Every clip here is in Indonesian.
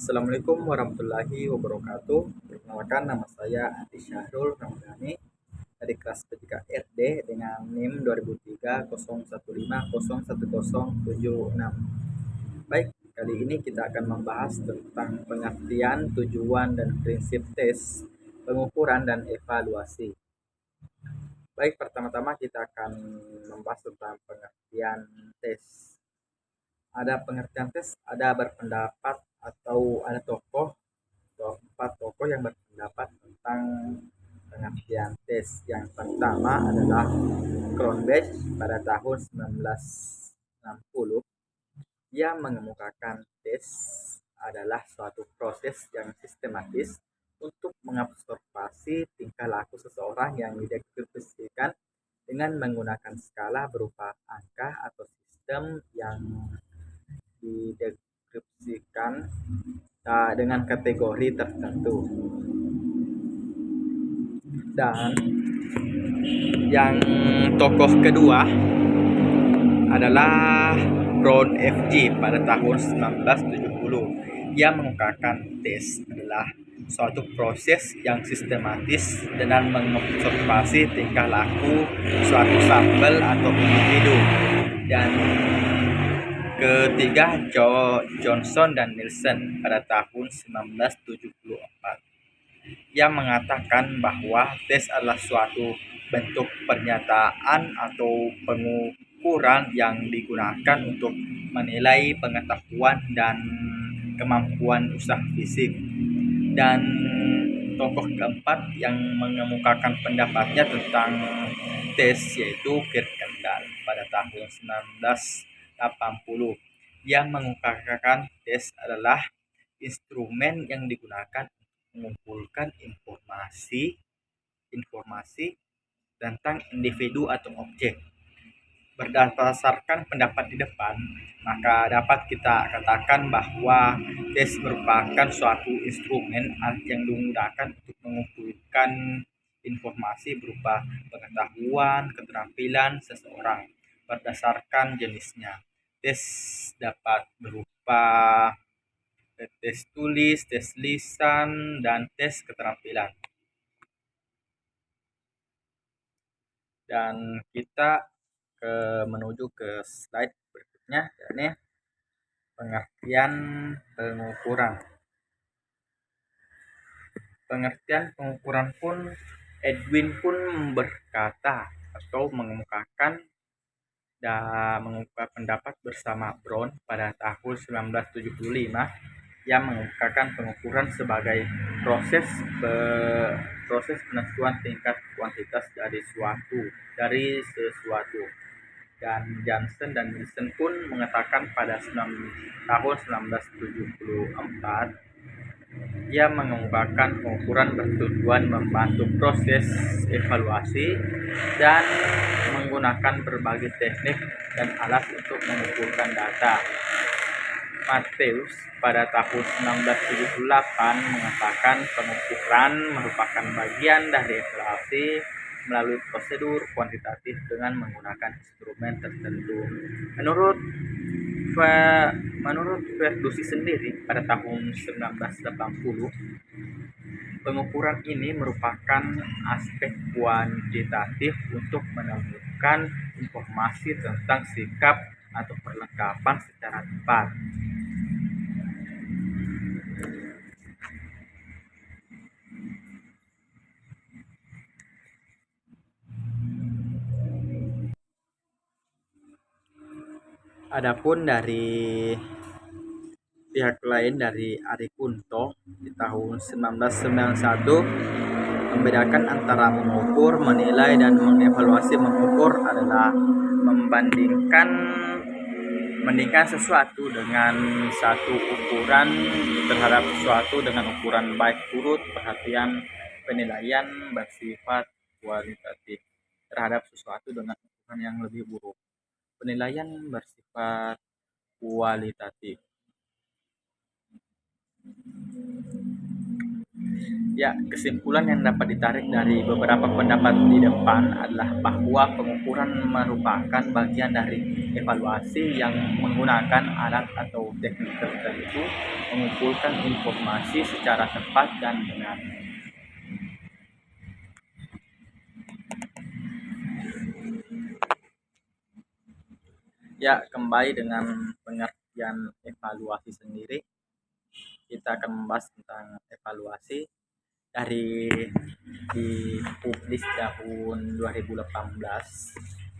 Assalamualaikum warahmatullahi wabarakatuh. Perkenalkan, nama saya Adi Syahrul Ramadhani dari kelas P3 RD dengan NIM 200301501076. Baik, kali ini kita akan membahas tentang pengertian, tujuan, dan prinsip tes, pengukuran, dan evaluasi. Baik, pertama-tama kita akan membahas tentang pengertian tes. Ada pengertian tes, ada berpendapat atau ada tokoh atau empat tokoh yang berpendapat tentang pengertian tes. Yang pertama adalah Cronbach pada tahun 1960. Ia mengemukakan tes adalah suatu proses yang sistematis untuk mengobservasi tingkah laku seseorang yang dideskripsikan dengan menggunakan skala berupa angka atau sistem yang dideskripsikan dengan kategori tertentu. Dan yang tokoh kedua adalah Brown FG pada tahun 1970. Ia mengungkapkan tes adalah suatu proses yang sistematis dengan mengobservasi tingkah laku suatu sampel atau individu. Dan ketiga, Johnson dan Nielsen pada tahun 1974. Ia mengatakan bahwa tes adalah suatu bentuk pernyataan atau pengukuran yang digunakan untuk menilai pengetahuan dan kemampuan usaha fisik. Dan tokoh keempat yang mengemukakan pendapatnya tentang tes yaitu Kierkegaard pada tahun 1980. Ia mengungkapkan tes adalah instrumen yang digunakan mengumpulkan informasi tentang individu atau objek. Berdasarkan pendapat di depan, maka dapat kita katakan bahwa tes merupakan suatu instrumen yang digunakan untuk mengumpulkan informasi berupa pengetahuan, keterampilan seseorang berdasarkan jenisnya. Tes dapat berupa tes tulis, tes lisan, dan tes keterampilan. Dan kita menuju ke slide berikutnya, yakni pengertian pengukuran. Pengertian pengukuran pun Edwin pun berkata atau mengemukakan dan mengungkap pendapat bersama Brown pada tahun 1975 yang mengemukakan pengukuran sebagai proses penentuan tingkat kuantitas dari sesuatu. Dan Johnson dan Nielsen pun mengatakan pada tahun 1974 ia mengemukakan pengukuran bertujuan membantu proses evaluasi dan menggunakan berbagai teknik dan alat untuk mengumpulkan data. Matthews pada tahun 1978 mengatakan pengukuran merupakan bagian dari evaluasi melalui prosedur kuantitatif dengan menggunakan instrumen tertentu. Menurut Verdusi sendiri pada tahun 1980, pengukuran ini merupakan aspek kuantitatif untuk menemukan informasi tentang sikap atau perlengkapan secara tepat. Adapun dari pihak lain dari Ari Kunto di tahun 1991 membedakan antara mengukur, menilai, dan mengevaluasi. Mengukur adalah membandingkan sesuatu dengan satu ukuran terhadap sesuatu dengan ukuran baik turut perhatian. Penilaian bersifat kualitatif terhadap sesuatu dengan ukuran yang lebih buruk. Penilaian bersifat kualitatif. Ya, kesimpulan yang dapat ditarik dari beberapa pendapat di depan adalah bahwa pengukuran merupakan bagian dari evaluasi yang menggunakan alat atau teknik tertentu mengumpulkan informasi secara tepat dan benar. Ya, kembali dengan pengertian evaluasi sendiri, kita akan membahas tentang evaluasi dari dipublis tahun 2018.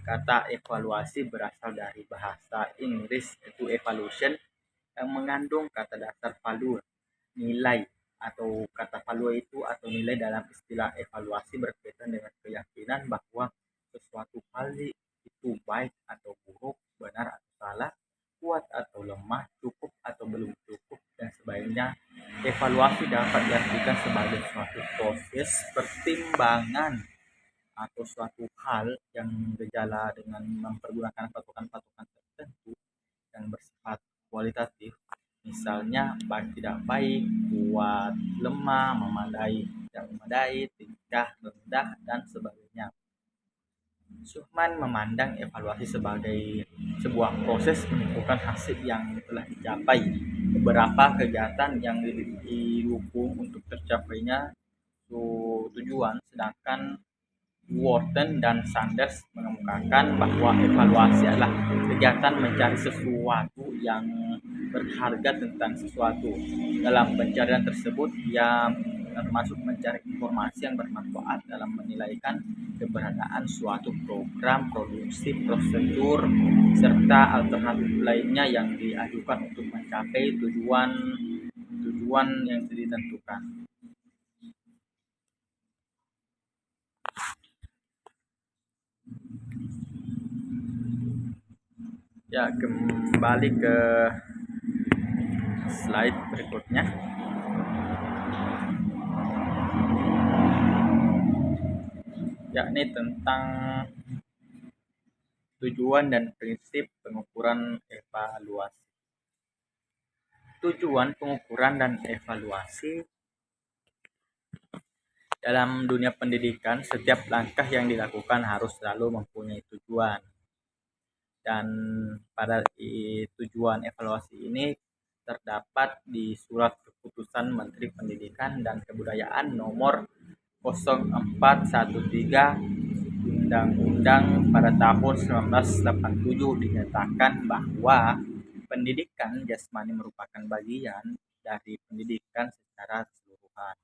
Kata evaluasi berasal dari bahasa Inggris yaitu evaluation yang mengandung kata dasar value, nilai, atau kata value itu atau nilai dalam istilah evaluasi berkaitan dengan keyakinan bahwa sesuatu hal itu baik atau buruk, benar atau salah, kuat atau lemah, cukup atau belum cukup, dan sebagainya. Evaluasi dapat diartikan sebagai suatu proses pertimbangan atau suatu hal yang bergejala dengan mempergunakan patokan-patokan tertentu yang bersifat kualitatif, misalnya baik tidak baik, kuat, lemah, memadai, tidak memadai, tingkah, rendah, dan sebagainya. Suhman memandang evaluasi sebagai sebuah proses menentukan hasil yang telah dicapai. Beberapa kegiatan yang didukung untuk tercapainya tujuan, sedangkan Wharton dan Sanders mengemukakan bahwa evaluasi adalah kegiatan mencari sesuatu yang berharga tentang sesuatu. Dalam pencarian tersebut, ia termasuk mencari informasi yang bermanfaat dalam menilaikan keberadaan suatu program, produksi, prosedur, serta alternatif lainnya yang diajukan untuk mencapai tujuan yang ditentukan. Ya, kembali ke slide berikutnya. Yakni tentang tujuan dan prinsip pengukuran evaluasi. Tujuan pengukuran dan evaluasi dalam dunia pendidikan, setiap langkah yang dilakukan harus selalu mempunyai tujuan. Dan pada tujuan evaluasi ini terdapat di Surat Keputusan Menteri Pendidikan dan Kebudayaan nomor 0413 Undang-Undang pada tahun 1987 dinyatakan bahwa pendidikan jasmani merupakan bagian dari pendidikan secara keseluruhan.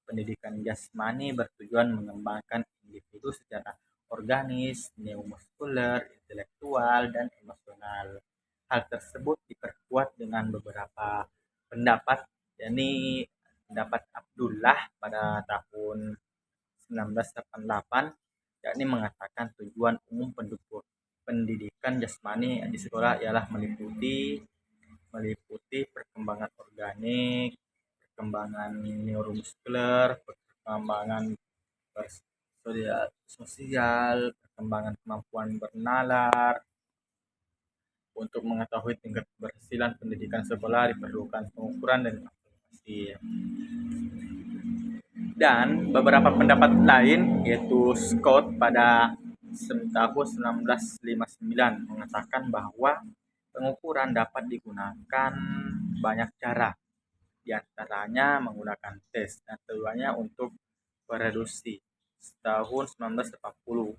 Pendidikan jasmani bertujuan mengembangkan individu secara organis, neuromuskuler, intelektual, dan emosional. Hal tersebut diperkuat dengan beberapa pendapat, yakni pendapat Abdullah pada tahun 1988, yakni mengatakan tujuan umum pendidikan jasmani di sekolah ialah meliputi perkembangan organik, perkembangan neuromuskuler, perkembangan sosial, perkembangan kemampuan bernalar. Untuk mengetahui tingkat keberhasilan pendidikan sekolah diperlukan pengukuran dan evaluasi. Dan beberapa pendapat lain, yaitu Scott pada tahun 1959 mengatakan bahwa pengukuran dapat digunakan banyak cara, di antaranya menggunakan tes dan keduanya untuk bereduksi. Tahun 1980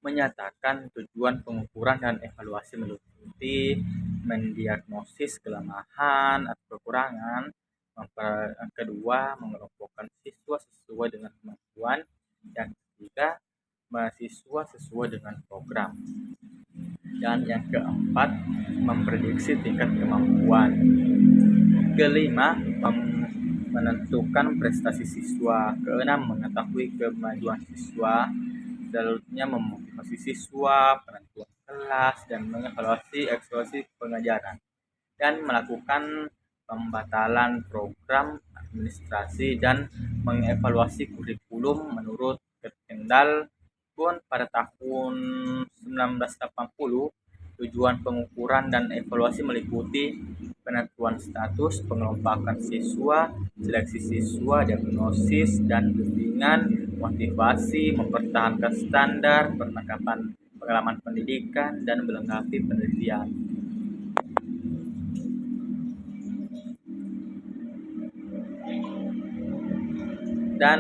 menyatakan tujuan pengukuran dan evaluasi meliputi mendiagnosis kelemahan atau kekurangan, yang kedua mengelompokkan siswa sesuai dengan kemampuan, yang ketiga mahasiswa sesuai dengan program, dan yang keempat memprediksi tingkat kemampuan, kelima menentukan prestasi siswa, keenam mengetahui kemajuan siswa, selanjutnya memotivasi siswa, penentuan kelas, dan mengevaluasi eksekusi pengajaran, dan melakukan pembatalan program administrasi dan mengevaluasi kurikulum menurut Kendall. Pun pada tahun 1980 tujuan pengukuran dan evaluasi meliputi penentuan status, pengelompokan siswa, seleksi siswa, diagnosis dan bimbingan, motivasi, mempertahankan standar, perlengkapan pengalaman pendidikan, dan melengkapi penelitian. Dan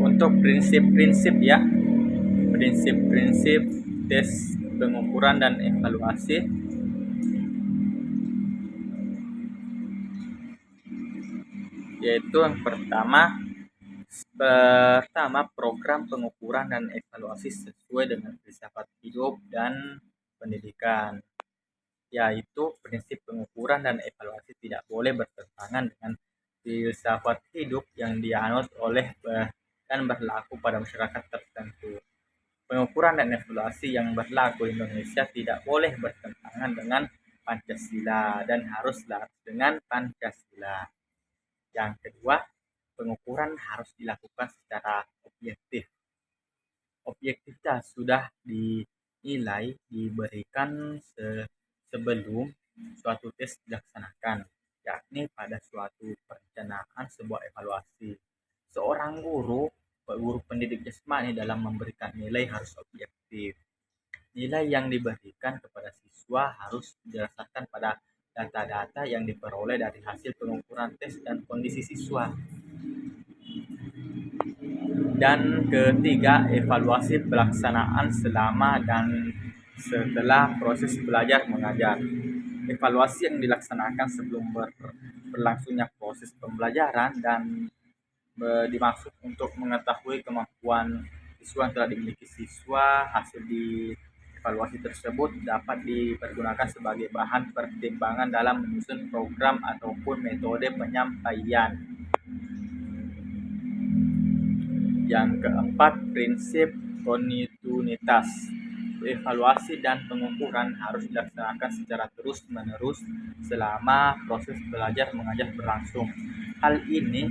untuk prinsip-prinsip ya, prinsip-prinsip tes pengukuran dan evaluasi, yaitu yang pertama program pengukuran dan evaluasi sesuai dengan filsafat hidup dan pendidikan, yaitu prinsip pengukuran dan evaluasi tidak boleh bertentangan dengan filsafat hidup yang dianut oleh dan berlaku pada masyarakat tertentu. Pengukuran dan evaluasi yang berlaku di Indonesia tidak boleh bertentangan dengan Pancasila dan harus selaras dengan Pancasila. Yang kedua, pengukuran harus dilakukan secara objektif. Objektivitas sudah dinilai diberikan sebelum suatu tes dilaksanakan, yakni pada suatu perencanaan sebuah evaluasi. Seorang guru pendidik jasmani dalam memberikan nilai harus objektif. Nilai yang diberikan kepada siswa harus didasarkan pada data-data yang diperoleh dari hasil pengukuran tes dan kondisi siswa. Dan ketiga, evaluasi pelaksanaan selama dan setelah proses belajar mengajar. Evaluasi yang dilaksanakan sebelum berlangsungnya proses pembelajaran dan dimaksud untuk mengetahui kemampuan siswa yang telah dimiliki siswa. Hasil di evaluasi tersebut dapat dipergunakan sebagai bahan pertimbangan dalam menyusun program ataupun metode penyampaian. Yang keempat, prinsip kontinuitas. Evaluasi dan pengukuran harus dilaksanakan secara terus-menerus selama proses belajar mengajar berlangsung. Hal ini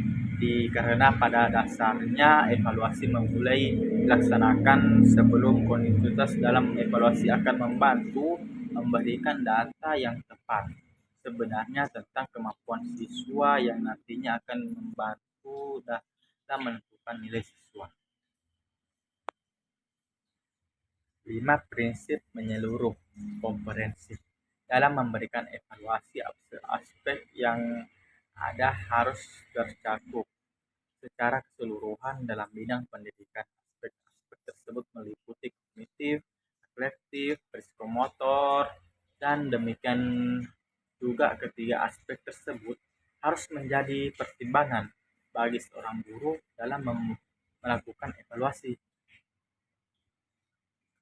karena pada dasarnya evaluasi memulai dilaksanakan sebelum kontinuitas dalam evaluasi akan membantu memberikan data yang tepat sebenarnya tentang kemampuan siswa yang nantinya akan membantu dalam menentukan nilai siswa. 5. Prinsip menyeluruh komprehensif. Dalam memberikan evaluasi, aspek yang ada harus tercakup secara keseluruhan dalam bidang pendidikan. Aspek-aspek tersebut meliputi kognitif, reflektif, psikomotor, dan demikian juga ketiga aspek tersebut harus menjadi pertimbangan bagi seorang guru dalam melakukan evaluasi.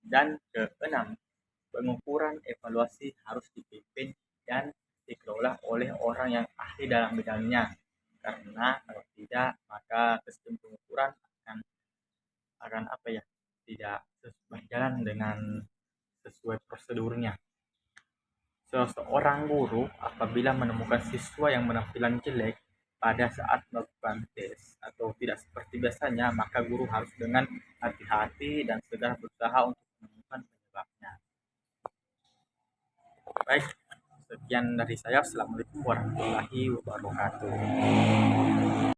Dan keenam, pengukuran evaluasi harus dipimpin dan dikelola oleh orang yang ahli dalam bidangnya, karena kalau tidak maka sistem pengukuran akan tidak berjalan dengan sesuai prosedurnya. Seorang guru apabila menemukan siswa yang penampilan jelek pada saat melakukan tes atau tidak seperti biasanya, maka guru harus dengan hati-hati dan segera berusaha untuk menemukan penyebabnya. Baik, sekian dari saya. Assalamualaikum warahmatullahi wabarakatuh.